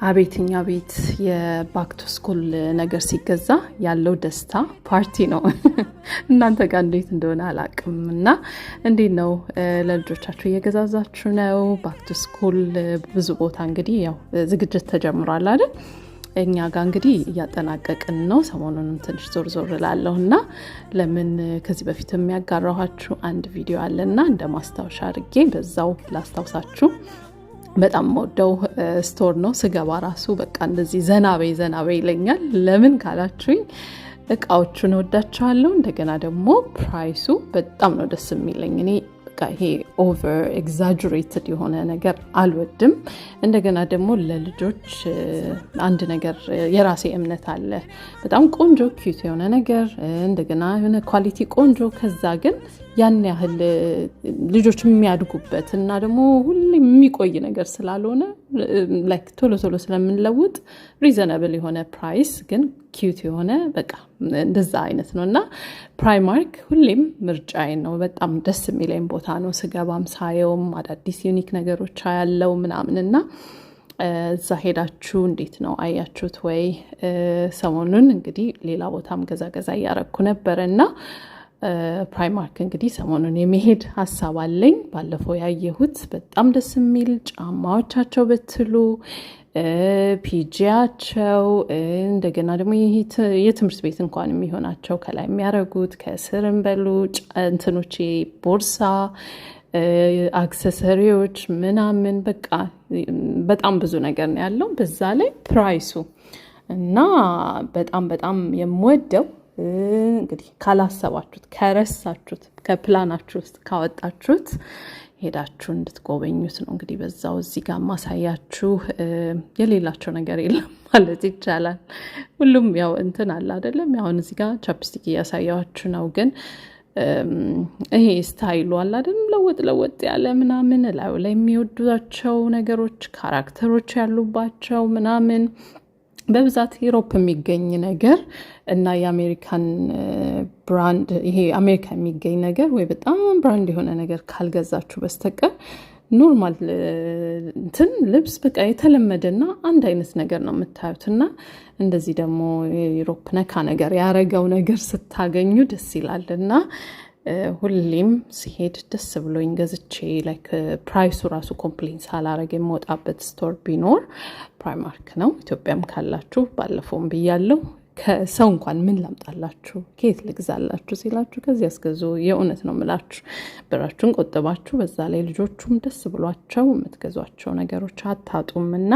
አቤትኛ ቤት የባክ ቱ ስኩል ነገር ሲገዛ ያለው ደስታ ፓርቲ ነው። እናንተ ጋር እንዴት እንደሆነ አላቅም እና እንዴት ነው ለልጆቻችሁ እየገዛዛችሁ ነው? ባክ ቱ ስኩል ብዙ ቦታ እንግዲህ ያው ዝግጅት ተጀምሯል አይደል? እኛ ጋር እንግዲህ እያጠናቀቅን ነው። ሰሞኑንም ትንሽ ዞር ዞር እላለሁና ለምን ከዚህ በፊት የሚያጋራኋችሁ አንድ ቪዲዮ አለና እንደ ማስታወሻ አድርጌ በዛው ላስታውሳችሁ። በጣም ወደው ስቶር ነው ስገባ ራሱ በቃ እንደዚህ ዘናበይ ይለኛል። ለምን ካላችሁኝ እቃዎቹን ወዳቸዋለሁ። እንደገና ደግሞ ፕራይሱ በጣም ነው ደስ የሚለኝ። እኔ በቃ ይሄ ኦቨር ኤግዛጀሬትድ የሆነ ነገር አልወድም። እንደገና ደግሞ ለልጆች አንድ ነገር የራሴ እምነት አለ። በጣም ቆንጆ ኪዩት የሆነ ነገር እንደገና የሆነ ኳሊቲ ቆንጆ ከዛ ግን ያን ያህል ልጆች የሚያድጉበት እና ደግሞ ሁሌ የሚቆይ ነገር ስላልሆነ ላይክ ቶሎ ስለምንለውጥ ሪዘናብል የሆነ ፕራይስ ግን ኪዩት የሆነ በቃ እንደዛ አይነት ነውና ፕራይማርክ ሁሌም ምርጫዬ ነው። በጣም ደስ የሚለኝ ቦታ ነው። ስገባም ሳየውም አዳዲስ ዩኒክ ነገሮች ያለው ምናምንና እዛ ሄዳችሁ እንዴት ነው አያችሁት ወይ? ሰሞኑን እንግዲህ ሌላ ቦታም ገዛ እያረኩ ነበርና ፕራይማርክ እንግዲህ ሰሞኑን የመሄድ ሀሳብ አለኝ። ባለፈው ያየሁት በጣም ደስ የሚል ጫማዎቻቸው ብትሉ ፒጂያቸው እንደገና ደግሞ የትምህርት ቤት እንኳን የሚሆናቸው ከላይ የሚያረጉት ከስርም በሉ እንትኖቼ ቦርሳ አክሰሰሪዎች ምናምን በቃ በጣም ብዙ ነገር ነው ያለው። በዛ ላይ ፕራይሱ እና በጣም የምወደው እንግዲህ ካላሰባችሁት ከረሳችሁት ከፕላናችሁ ውስጥ ካወጣችሁት ሄዳችሁ እንድትጎበኙት ነው። እንግዲህ በዛው እዚህ ጋር ማሳያችሁ የሌላቸው ነገር የለም ማለት ይቻላል። ሁሉም ያው እንትን አለ አይደለም። አሁን እዚህ ጋር ቻፕስቲክ እያሳያችሁ ነው። ግን ይሄ ስታይሉ አለ አይደል? ለወጥ ያለ ምናምን ላይ የሚወዷቸው ነገሮች ካራክተሮች ያሉባቸው ምናምን በብዛት ዩሮፕ የሚገኝ ነገር እና የአሜሪካን ብራንድ ይሄ አሜሪካ የሚገኝ ነገር ወይ በጣም ብራንድ የሆነ ነገር ካልገዛችሁ በስተቀር ኖርማል እንትን ልብስ በቃ የተለመደና አንድ አይነት ነገር ነው የምታዩትና እንደዚህ ደግሞ ዩሮፕ ነካ ነገር ያረገው ነገር ስታገኙ ደስ ይላልና ሁሌም ሲሄድ ደስ ብሎኝ ገዝቼ ላይክ ፕራይሱ ራሱ ኮምፕሌን ሳላረግ የምወጣበት ስቶር ቢኖር ፕራይማርክ ነው። ኢትዮጵያም ካላችሁ ባለፈውም ብያለሁ። ከሰው እንኳን ምን ላምጣላችሁ ከየት ልግዛላችሁ ሲላችሁ ከዚህ ያስገዙ። የእውነት ነው የምላችሁ። ብራችሁን ቆጥባችሁ በዛ ላይ ልጆቹም ደስ ብሏቸው የምትገዟቸው ነገሮች አታጡምና